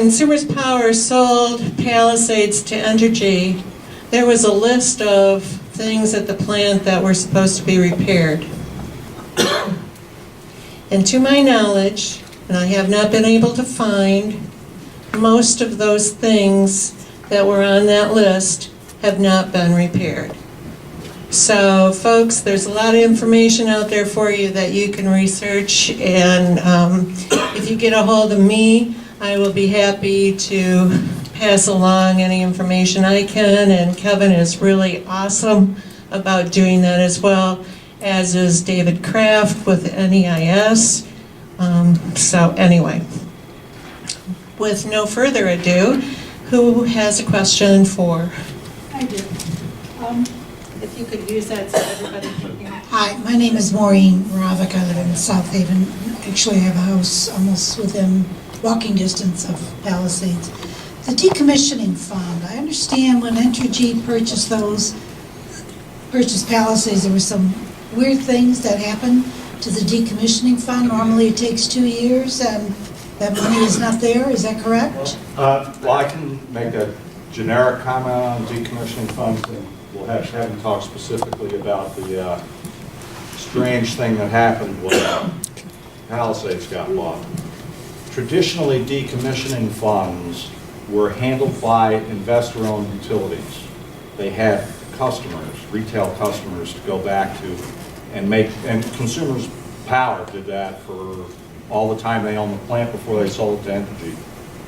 Consumers Power sold Palisades to Entergy, there was a list of things at the plant that were supposed to be repaired. And to my knowledge, and I have not been able to find, most of those things that were on that list have not been repaired. So folks, there's a lot of information out there for you that you can research, and if you get a hold of me, I will be happy to pass along any information I can, and Kevin is really awesome about doing that as well, as is David Kraft with NEIS. So anyway, with no further ado, who has a question for? I do. If you could use that so everybody can hear. Hi, my name is Maureen Ravick. I live in South Haven. Actually, I have a house almost within walking distance of Palisades. The decommissioning fund, I understand when Entergy purchased Palisades, there were some weird things that happened to the decommissioning fund. Normally it takes 2 years and that money is not there, is that correct? Well, I can make a generic comment on decommissioning funds, and we'll have him talk specifically about the strange thing that happened when Palisades got bought. Traditionally, decommissioning funds were handled by investor-owned utilities. They had customers, retail customers, to go back to and Consumers Power did that for all the time they owned the plant before they sold it to Entergy.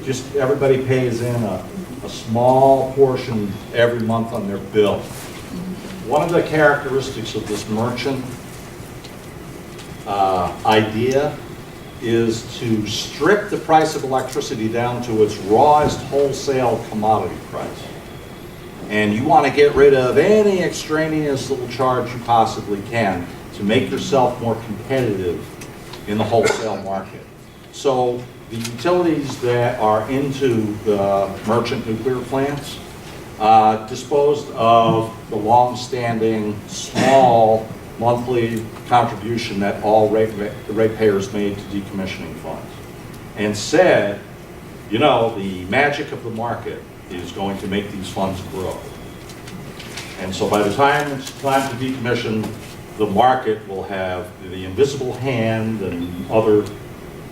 Just everybody pays in a small portion every month on their bill. One of the characteristics of this merchant idea is to strip the price of electricity down to its rawest wholesale commodity price. And you want to get rid of any extraneous little charge you possibly can to make yourself more competitive in the wholesale market. So the utilities that are into the merchant nuclear plants disposed of the long-standing small monthly contribution that all ratepayers made to decommissioning funds, and said, you know, the magic of the market is going to make these funds grow. And so by the time it's time to decommission, the market will have the invisible hand and other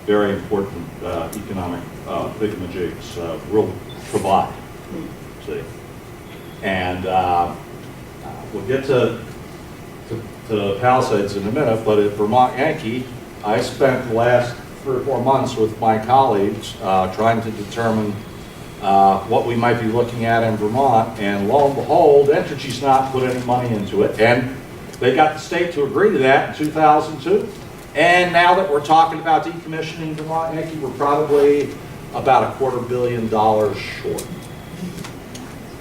very important economic thingamajigs will provide. See? And we'll get to Palisades in a minute, but at Vermont Yankee, I spent the last 3 or 4 months with my colleagues trying to determine what we might be looking at in Vermont, and lo and behold, Entergy's not put any money into it, and they got the state to agree to that in 2002. And now that we're talking about decommissioning Vermont Yankee, we're probably about $250 million short.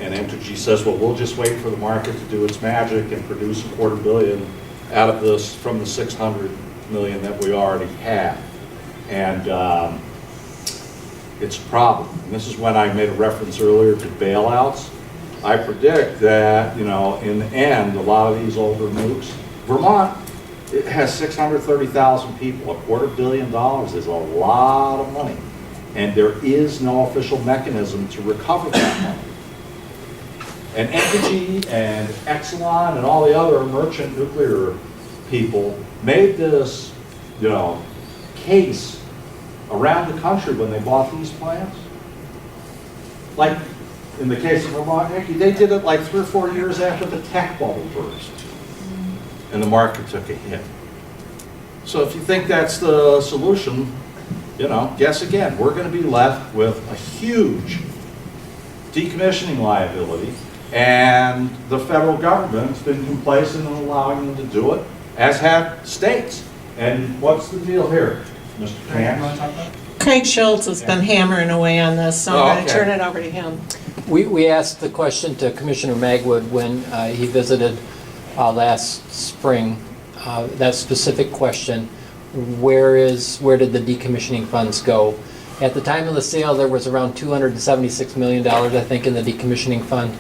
And Entergy says, well, we'll just wait for the market to do its magic and produce $250 million out of this from the $600 million that we already have. And it's a problem. And this is when I made a reference earlier to bailouts. I predict that, you know, in the end, a lot of these older nukes, Vermont, it has 630,000 people. $250 million is a lot of money. And there is no official mechanism to recover that money. And Entergy and Exelon and all the other merchant nuclear people made this, you know, case around the country when they bought these plants. Like in the case of Vermont Yankee, they did it like 3 or 4 years after the tech bubble burst, and the market took a hit. So if you think that's the solution, you know, guess again. We're going to be left with a huge decommissioning liability, and the federal government's been complacent in allowing them to do it, as have states. And what's the deal here, Mr. Kant? Kraig Schultz has been hammering away on this, so I'm going to okay. turn it over to him. We asked the question to Commissioner Magwood when he visited last spring, that specific question, where did the decommissioning funds go? At the time of the sale, there was around $276 million, I think, in the decommissioning fund.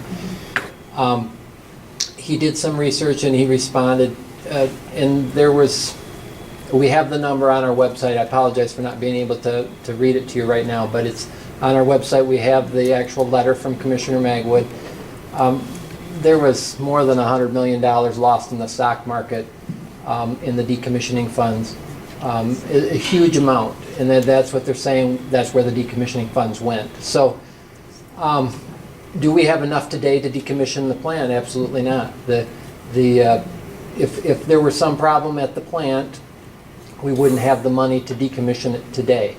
He did some research and he responded, and there was, we have the number on our website. I apologize for not being able to read it to you right now, but it's On our website, we have the actual letter from Commissioner Magwood. There was more than $100 million lost in the stock market in the decommissioning funds. A huge amount, and that's what they're saying, that's where the decommissioning funds went. So, do we have enough today to decommission the plant? Absolutely not. If there were some problem at the plant, we wouldn't have the money to decommission it today.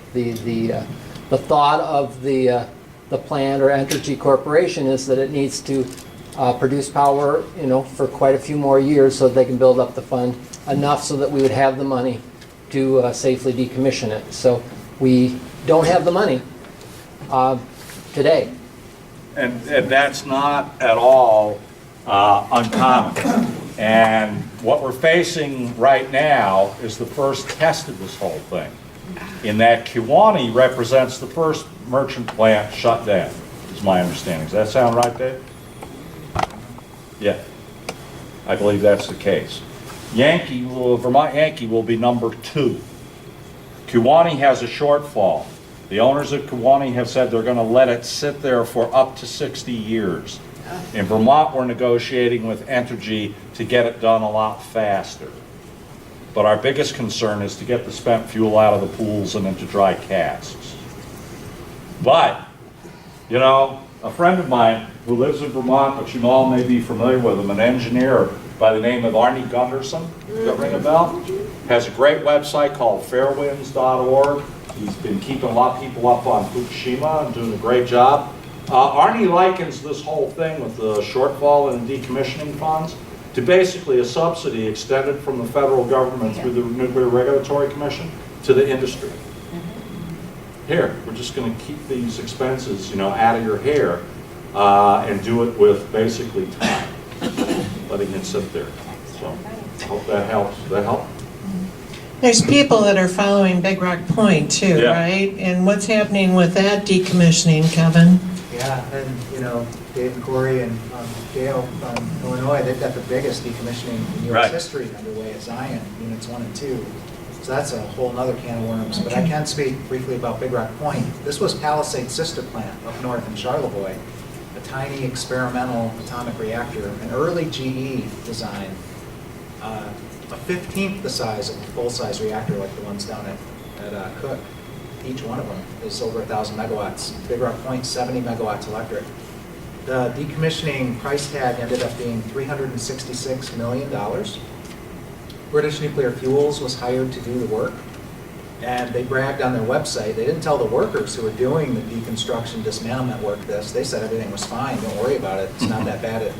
The thought of the plant or Entergy Corporation is that it needs to produce power, for quite a few more years so they can build up the fund enough so that we would have the money to safely decommission it. So we don't have the money today. And that's not at all uncommon. And what we're facing right now is the first test of this whole thing, in that Kewanee represents the first merchant plant shut down, is my understanding. Does that sound right, Dave? Yeah, I believe that's the case. Vermont Yankee will be number 2. Kewanee has a shortfall. The owners of Kewanee have said they're going to let it sit there for up to 60 years. In Vermont, we're negotiating with Entergy to get it done a lot faster. But our biggest concern is to get the spent fuel out of the pools and into dry casks. But, a friend of mine who lives in Vermont, but you all may be familiar with him, an engineer by the name of Arnie Gunderson, does that ring a bell? Has a great website called fairwinds.org. He's been keeping a lot of people up on Fukushima and doing a great job. Arnie likens this whole thing with the shortfall in decommissioning funds to basically a subsidy extended from the federal government through the Nuclear Regulatory Commission to the industry. Here, we're just going to keep these expenses, out of your hair and do it with basically time, letting it sit there. So, hope that helps. Does that help? There's people that are following Big Rock Point too, Yeah. right? And what's happening with that decommissioning, Kevin? Yeah, and Dave and Corey and Gail from Illinois, they've got the biggest decommissioning in U.S. Right. history underway at Zion, units 1 and 2. So that's a whole nother can of worms. But I can speak briefly about Big Rock Point. This was Palisade's sister plant up north in Charlevoix, a tiny experimental atomic reactor, an early GE design, a 15th the size of a full-size reactor like the ones down at Cook. Each one of them is over 1,000 megawatts. Big Rock Point, 70 megawatts electric. The decommissioning price tag ended up being $366 million. British Nuclear Fuels was hired to do the work, and they bragged on their website. They didn't tell the workers who were doing the deconstruction, dismantlement work this. They said everything was fine, don't worry about it. It's not that bad a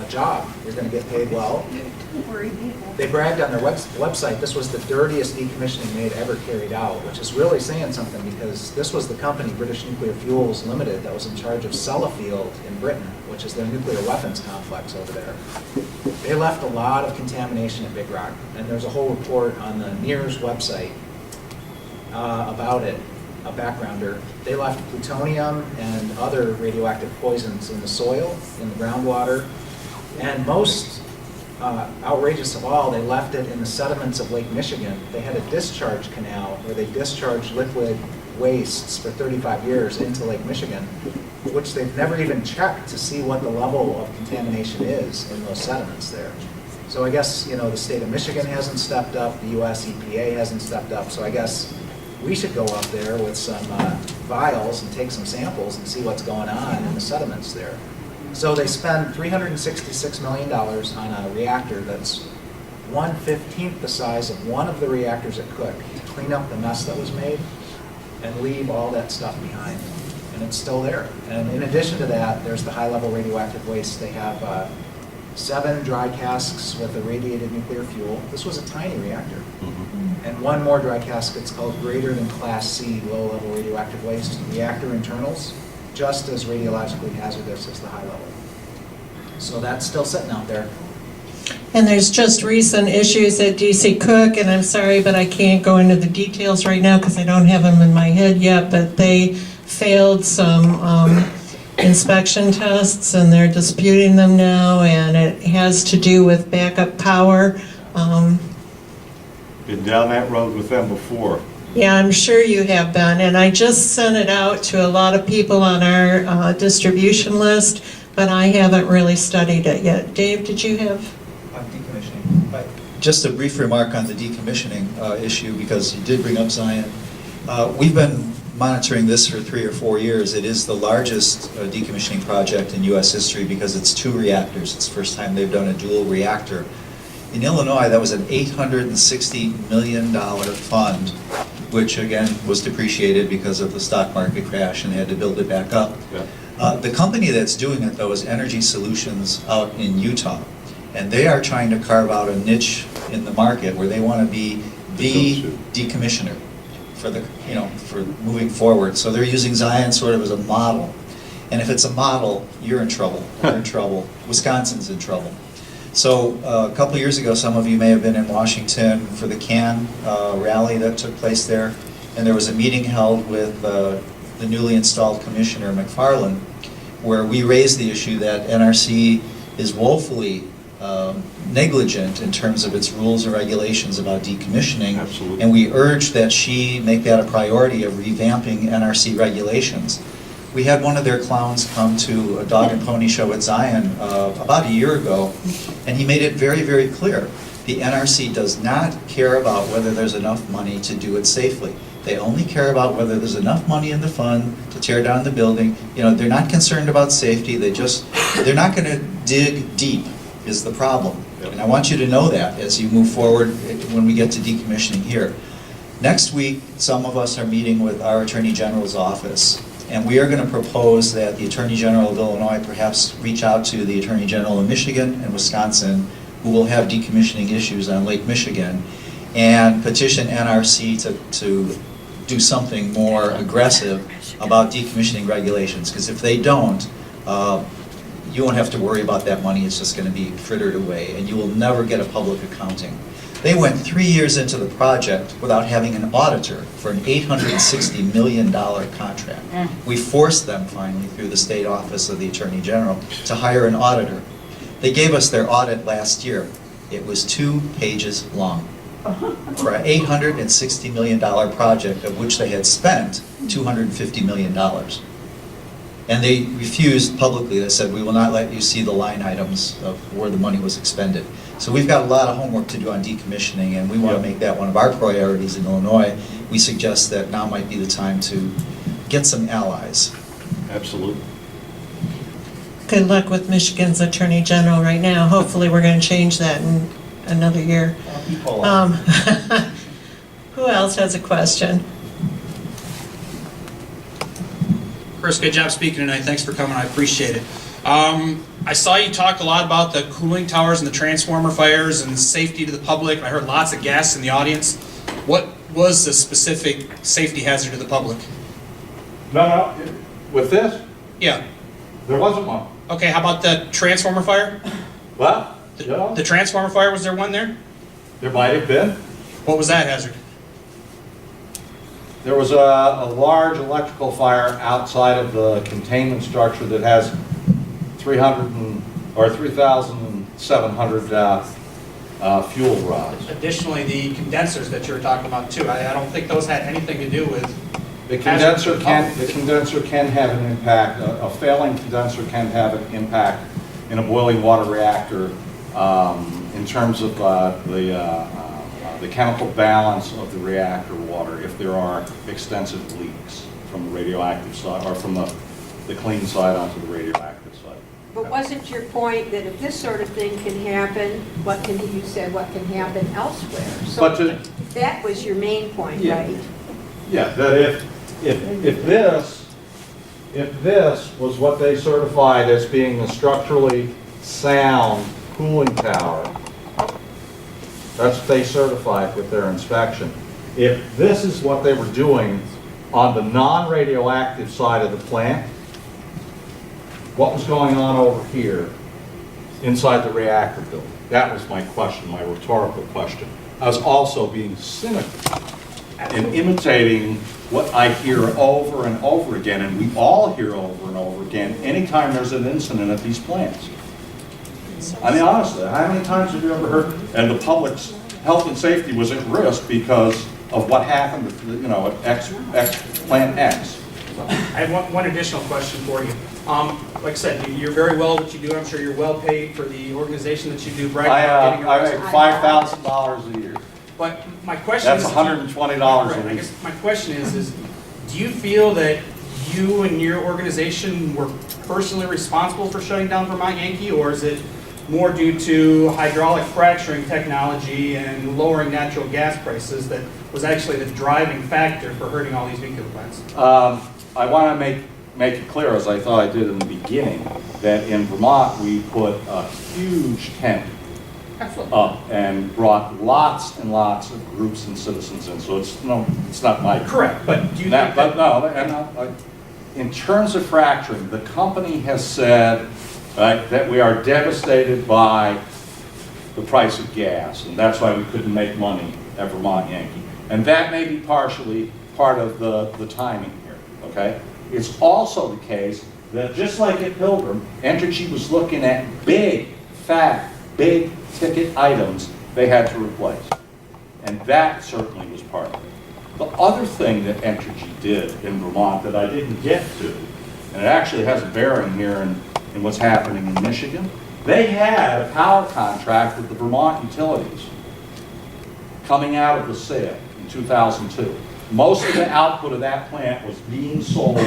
job. You're going to get paid well. They bragged on their website this was the dirtiest decommissioning they'd ever carried out, which is really saying something because this was the company, British Nuclear Fuels Limited, that was in charge of Sellafield in Britain, which is their nuclear weapons complex over there. They left a lot of contamination at Big Rock, and there's a whole report on the NERS website about it, a backgrounder. They left plutonium and other radioactive poisons in the soil, in the groundwater, and most outrageous of all, they left it in the sediments of Lake Michigan. They had a discharge canal where they discharged liquid wastes for 35 years into Lake Michigan, which they've never even checked to see what the level of contamination is in those sediments there. So I guess, the state of Michigan hasn't stepped up, the US EPA hasn't stepped up, so I guess we should go up there with some vials and take some samples and see what's going on in the sediments there. So they spend $366 million on a reactor that's 1/15 the size of one of the reactors at Cook to clean up the mess that was made and leave all that stuff behind. And it's still there. And in addition to that, there's the high-level radioactive waste. They have 7 dry casks with irradiated nuclear fuel. This was a tiny reactor. And 1 more dry cask that's called greater than Class C, low-level radioactive waste. Reactor internals, just as radiologically hazardous as the high level. So that's still sitting out there. And there's just recent issues at DC Cook, and I'm sorry, but I can't go into the details right now because I don't have them in my head yet, but they failed some inspection tests and they're disputing them now, and it has to do with backup power. Been down that road with them before. Yeah, I'm sure you have been, and I just sent it out to a lot of people on our distribution list, but I haven't really studied it yet. Dave, did you have? On decommissioning. Just a brief remark on the decommissioning issue, because you did bring up Zion. We've been monitoring this for 3 or 4 years. It is the largest decommissioning project in U.S. history because it's 2 reactors. It's the first time they've done a dual reactor. In Illinois, that was an $860 million fund, which again was depreciated because of the stock market crash and they had to build it back up. Yeah. The company that's doing it, though, is Energy Solutions out in Utah. And they are trying to carve out a niche in the market where they want to be the decommissioner for the, for moving forward. So they're using Zion sort of as a model. And if it's a model, you're in trouble. We're in trouble. Wisconsin's in trouble. So a couple of years ago, some of you may have been in Washington for the CAN rally that took place there. And there was a meeting held with the newly installed Commissioner McFarland, where we raised the issue that NRC is woefully negligent in terms of its rules and regulations about decommissioning. Absolutely. And we urged that she make that a priority of revamping NRC regulations. We had one of their clowns come to a dog and pony show at Zion about a year ago, and he made it very, very clear. The NRC does not care about whether there's enough money to do it safely. They only care about whether there's enough money in the fund to tear down the building. They're not concerned about safety. They're not going to dig deep is the problem. And I want you to know that as you move forward when we get to decommissioning here. Next week, some of us are meeting with our Attorney General's office, and we are going to propose that the Attorney General of Illinois perhaps reach out to the Attorney General of Michigan and Wisconsin, who will have decommissioning issues on Lake Michigan, and petition NRC to do something more aggressive about decommissioning regulations, because if they don't, you won't have to worry about that money. It's just going to be frittered away, and you will never get a public accounting. They went 3 years into the project without having an auditor for an $860 million contract. We forced them finally through the state office of the Attorney General to hire an auditor. They gave us their audit last year. It was 2 pages long for an $860 million project, of which they had spent $250 million. And they refused publicly. They said, we will not let you see the line items of where the money was expended. So we've got a lot of homework to do on decommissioning, and we want to make that one of our priorities in Illinois. We suggest that now might be the time to get some allies. Absolutely. Good luck with Michigan's Attorney General right now. Hopefully, we're going to change that in another year. Who else has a question? Chris, good job speaking tonight. Thanks for coming. I appreciate it. I saw you talk a lot about the cooling towers and the transformer fires and safety to the public. I heard lots of gas in the audience. What was the specific safety hazard to the public? No, with this, Yeah. there wasn't one. Okay, how about the transformer fire? Well, The transformer fire, was there one there? there might have been. What was that hazard? There was a large electrical fire outside of the containment structure that has 3,700 fuel rods. Additionally, the condensers that you were talking about too. I don't think those had anything to do with... The condenser can have an impact. A failing condenser can have an impact in a boiling water reactor in terms of the chemical balance of the reactor water if there are extensive leaks from the radioactive side or from the clean side onto the radioactive side. But wasn't your point that if this sort of thing can happen, what can happen elsewhere? So But that was your main point, Yeah. right? Yeah, that if this was what they certified as being a structurally sound cooling tower, that's what they certified with their inspection. If this is what they were doing on the non-radioactive side of the plant, what was going on over here inside the reactor building? That was my question, my rhetorical question. I was also being cynical and imitating what I hear over and over again, and we all hear over and over again, anytime there's an incident at these plants. I mean, honestly, how many times have you ever heard, and the public's health and safety was at risk because of what happened, at Plant X. I have one additional question for you. Like I said, you're very well at what you do. I'm sure you're well paid for the organization that you do. Right now, getting I arrested. make $5,000 a year. But my question is... That's $120 Right, a I week. guess my question is, do you feel that you and your organization were personally responsible for shutting down Vermont Yankee, or is it more due to hydraulic fracturing technology and lowering natural gas prices that was actually the driving factor for hurting all these nuclear plants? I want to make it clear, as I thought I did in the beginning, that in Vermont we put a huge tent up and brought lots and lots of groups and citizens in. So it's not my Correct, but do you think that... in terms of fracturing, the company has said that we are devastated by the price of gas, and that's why we couldn't make money at Vermont Yankee. And that may be partially part of the timing here, okay? It's also the case that just like at Pilgrim, Entergy was looking at big ticket items they had to replace. And that certainly was part of it. The other thing that Entergy did in Vermont that I didn't get to, and it actually has a bearing here in what's happening in Michigan, they had a power contract with the Vermont utilities coming out of the sale in 2002. Most of the output of that plant was being sold,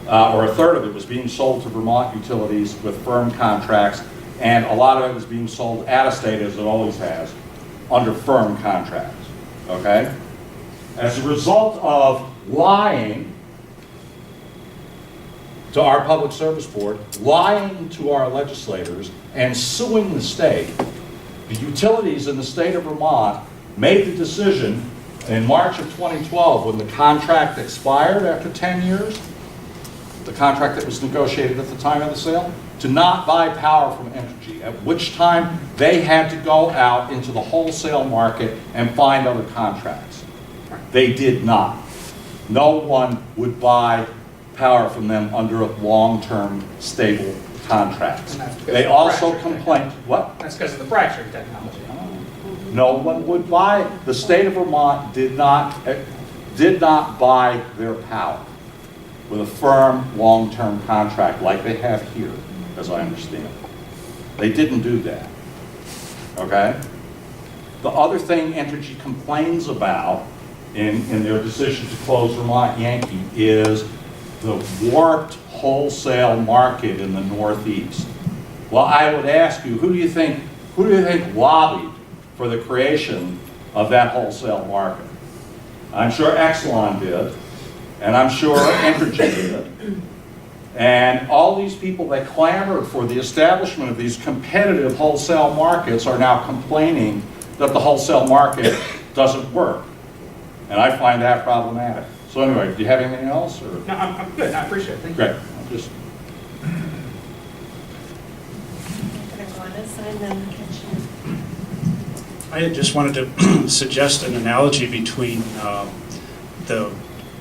or a third of it was being sold to Vermont utilities with firm contracts, and a lot of it was being sold out of state, as it always has, under firm contracts, okay? As a result of lying to our Public Service Board, lying to our legislators, and suing the state, the utilities in the state of Vermont made the decision in March of 2012, when the contract expired after 10 years, the contract that was negotiated at the time of the sale, to not buy power from Entergy, at which time they had to go out into the wholesale market and find other contracts. They did not. No one would buy power from them under long-term, stable contracts. And that's because They of the also fracturing complained, what? That's because of the fracturing technology. No one would buy, the state of Vermont did not buy their power with a firm, long-term contract like they have here, as I understand. They didn't do that, okay? The other thing Entergy complains about in their decision to close Vermont Yankee is the warped wholesale market in the Northeast. Well, I would ask you, who do you think lobbied for the creation of that wholesale market? I'm sure Exelon did, and I'm sure Entergy did. And all these people that clamored for the establishment of these competitive wholesale markets are now complaining that the wholesale market doesn't work. And I find that problematic. So anyway, do you have anything else? Or? No, I'm good. I appreciate it. Thank you. Great. I'm just... I just wanted to suggest an analogy between the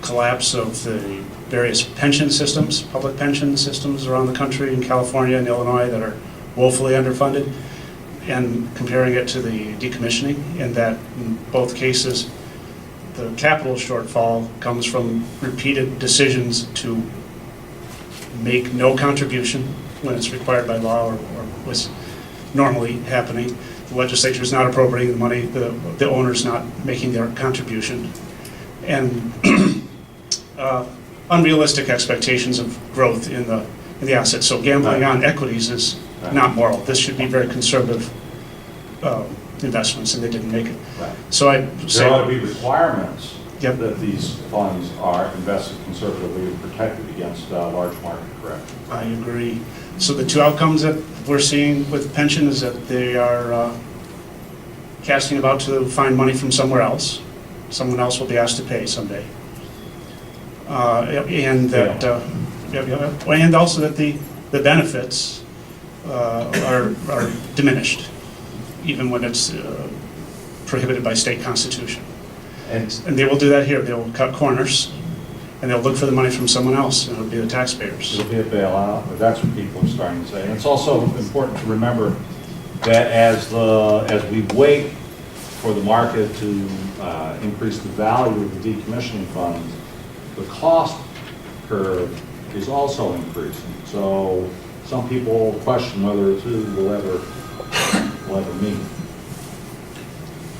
collapse of the various pension systems, public pension systems around the country in California and Illinois that are woefully underfunded, and comparing it to the decommissioning, in that in both cases the capital shortfall comes from repeated decisions to make no contribution when it's required by law or was normally happening. The legislature is not appropriating the money, the owner's not making their contribution. And unrealistic expectations of growth in the assets. So gambling on equities is not moral. This should be very conservative investments, and they didn't make it. Right. So I say there ought to be requirements Yep. that these funds are invested conservatively and protected against large market correction. I agree. So the two outcomes that we're seeing with pension is that they are casting about to find money from somewhere else. Someone else will be asked to pay someday. And that, and also that the benefits are diminished, even when it's prohibited by state constitution. And they will do that here. They will cut corners, and they'll look for the money from someone else, and it'll be the taxpayers. It'll be a bailout, but that's what people are starting to say. And it's also important to remember that as we wait for the market to increase the value of the decommissioning funds, the cost curve is also increasing. So some people question whether it will ever meet.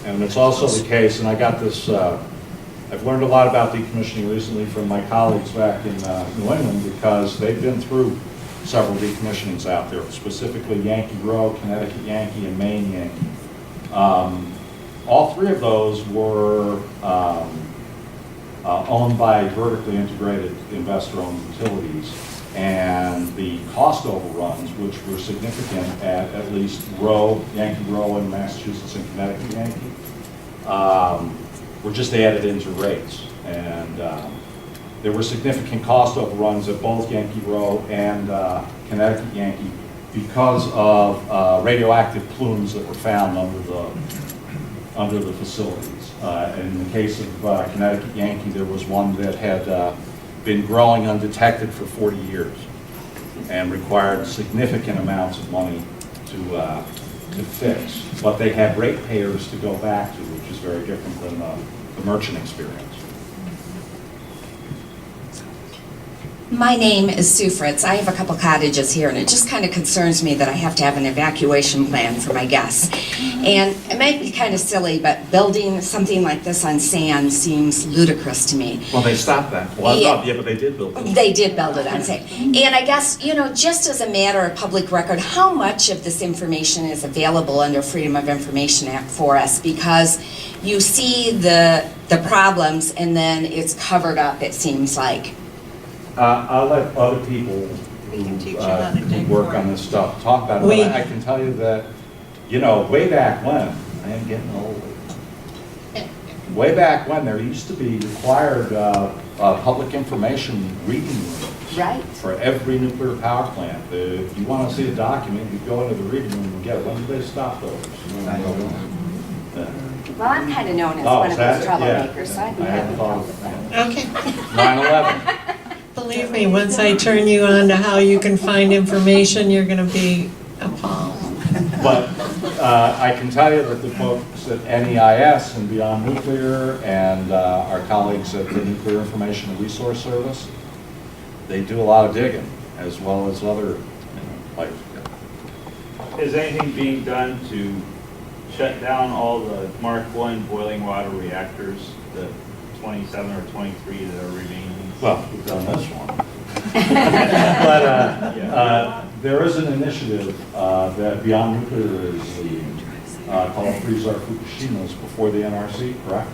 And it's also the case, and I got this, I've learned a lot about decommissioning recently from my colleagues back in New England, because they've been through several decommissionings out there, specifically Yankee Row, Connecticut Yankee, and Maine Yankee. All three of those were owned by vertically integrated investor-owned utilities, and the cost overruns, which were significant at least Yankee Row in Massachusetts and Connecticut Yankee, were just added into rates. And there were significant cost overruns at both Yankee Row and Connecticut Yankee because of radioactive plumes that were found under the facilities. In the case of Connecticut Yankee, there was one that had been growing undetected for 40 years and required significant amounts of money to fix. But they had ratepayers to go back to, which is very different than the merchant experience. My name is Sue Fritz. I have a couple cottages here, and it just kind of concerns me that I have to have an evacuation plan for my guests. And it might be kind of silly, but building something like this on sand seems ludicrous to me. Well, they stopped that. Well, yeah, but they did build it. They did build it on sand. And I guess, just as a matter of public record, how much of this information is available under Freedom of Information Act for us? Because you see the problems, and then it's covered up, it seems like. I'll let other people who work on this stuff talk about it, but I can tell you that, way back when, I am getting old, way back when, there used to be required public information reading rooms. Right. For every nuclear power plant. If you want to see a document, you go into the reading room and get it. When did they stop those? Well, I'm kind of known as one of those troublemakers, so I'd be happy to help with that. Okay. 9/11. Believe me, once I turn you on to how you can find information, you're going to be appalled. But I can tell you that the folks at NEIS and Beyond Nuclear and our colleagues at the Nuclear Information and Resource Service, they do a lot of digging, as well as other players. Is anything being done to shut down all the Mark I boiling water reactors, the 27 or 23 that are remaining? Well, we've done this one. But there is an initiative that Beyond Nuclear is leading called Freeze Our Fukushimas before the NRC, correct?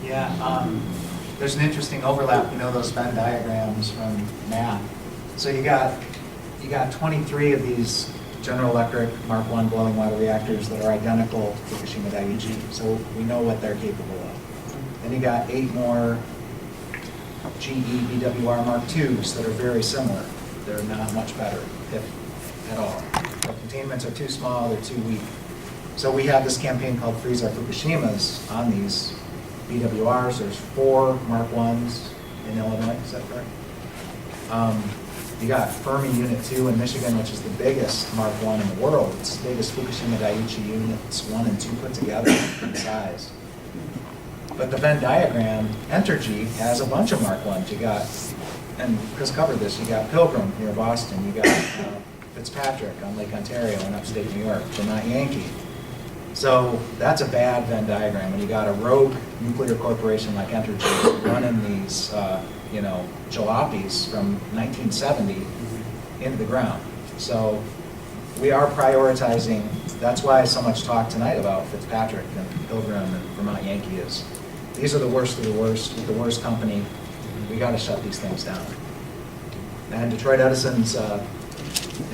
Yeah, there's an interesting overlap, those Venn diagrams from math. So you got 23 of these General Electric Mark I boiling water reactors that are identical to Fukushima Daiichi, so we know what they're capable of. Then you got 8 more GE BWR Mark IIs that are very similar. They're not much better, if at all. The containments are too small, they're too weak. So we have this campaign called Freeze Our Fukushimas on these BWRs. There's 4 Mark Is in Illinois, is that correct? You got Fermi Unit 2 in Michigan, which is the biggest Mark I in the world. It's the biggest Fukushima Daiichi units 1 and 2 put together in size. But the Venn diagram, Entergy, has a bunch of Mark Is. You got, and Chris covered this, you got Pilgrim near Boston, you got Fitzpatrick on Lake Ontario in upstate New York, Vermont Yankee. So that's a bad Venn diagram. When you got a rogue nuclear corporation like Entergy running these, jalopies from 1970 into the ground. So we are prioritizing. That's why so much talk tonight about Fitzpatrick and Pilgrim and Vermont Yankee is. These are the worst of the worst, with the worst company. We got to shut these things down. And Detroit Edison's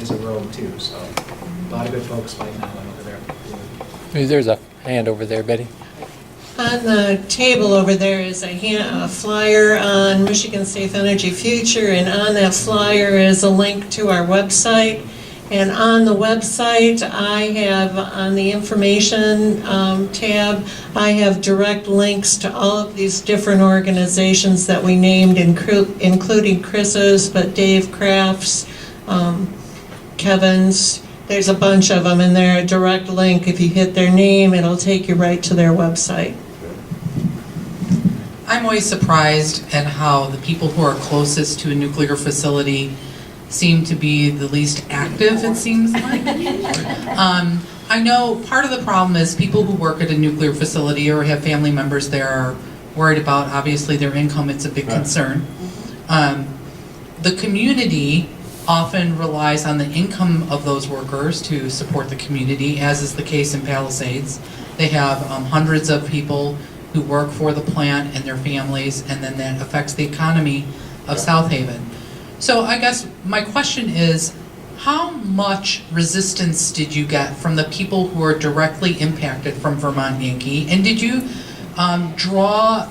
is a rogue too, so a lot of good folks fighting that one over there. There's a hand over there, Betty. On the table over there is a flyer on Michigan Safe Energy Future, and on that flyer is a link to our website. And on the website, I have, on the information tab, I have direct links to all of these different organizations that we named, including Chris's, but Dave Kraft's, Kevin's. There's a bunch of them, and they're a direct link. If you hit their name, it'll take you right to their website. I'm always surprised at how the people who are closest to a nuclear facility seem to be the least active, it seems like. I know part of the problem is people who work at a nuclear facility or have family members there are worried about, obviously, their income. It's a big concern. The community often relies on the income of those workers to support the community, as is the case in Palisades. They have hundreds of people who work for the plant and their families, and then that affects the economy of South Haven. So I guess my question is, how much resistance did you get from the people who are directly impacted from Vermont Yankee? And did you draw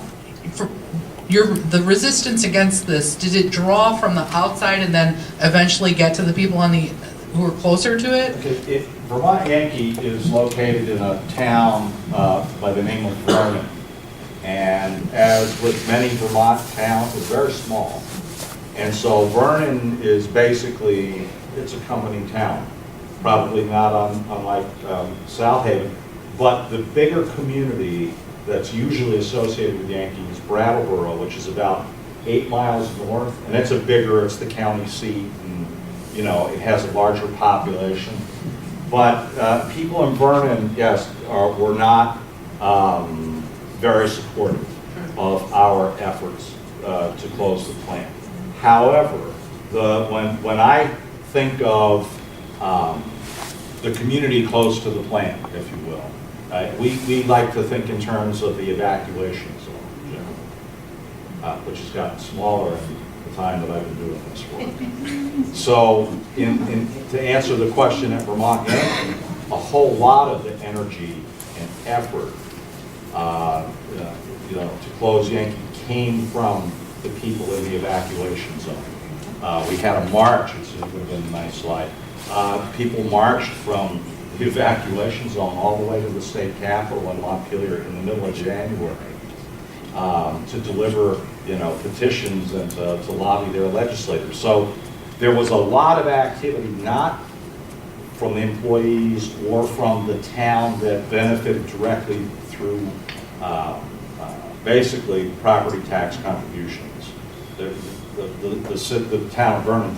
the resistance against this? Did it draw from the outside and then eventually get to the people who are closer to it? Okay, Vermont Yankee is located in a town by the name of Vernon. And as with many Vermont towns, it's very small. And so Vernon is basically, it's a company town. Probably not unlike South Haven. But the bigger community that's usually associated with Yankee is Brattleboro, which is about 8 miles north. And it's the county seat, and it has a larger population. But people in Vernon, yes, were not very supportive of our efforts to close the plant. However, when I think of the community close to the plant, if you will, we like to think in terms of the evacuation zone, generally, which has gotten smaller in the time that I've been doing this work. So, to answer the question at Vermont Yankee, a whole lot of the energy and effort to close Yankee came from the people in the evacuation zone. We had a march, it would have been a nice slide. People marched from the evacuation zone all the way to the state capitol in Montpelier in the middle of January to deliver, petitions and to lobby their legislators. So there was a lot of activity, not from the employees or from the town that benefited directly through basically property tax contributions. The town of Vernon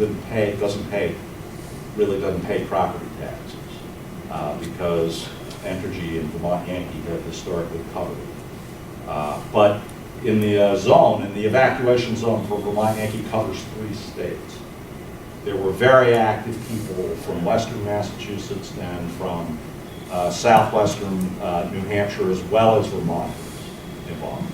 doesn't pay property taxes because Entergy and Vermont Yankee have historically covered it. But in the zone, in the evacuation zone for Vermont Yankee covers 3 states. There were very active people from western Massachusetts and from southwestern New Hampshire, as well as Vermont involved.